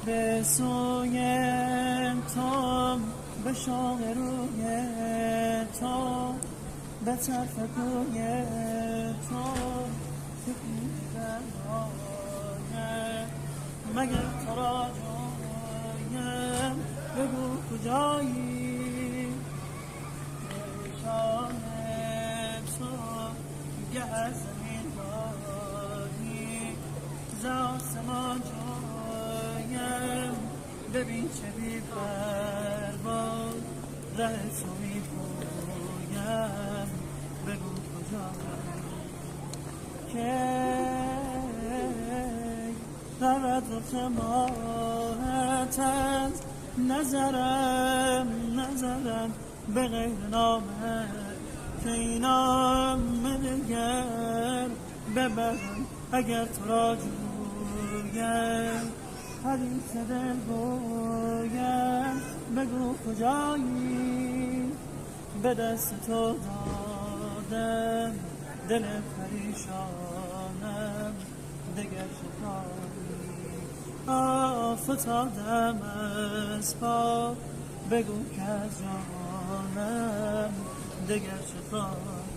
به سوی تو، به شوق روی تو، به طرف کوی تو مگر تو را جایم بگو کجایی شام تو گه از زمین بادی ز آسمان جایم ببین چه بی پرواز ره تو می پویم بگو کجایی که دارد رخ ماهت از نظرم به غیر نامه که این نام دگر ببرم اگر تو را جویم حدیث دل گویم بگو کجایی به دست تو دادم دل پریشانم دگر شکایی فتادم از پا بگو که از جانم دگر شکایی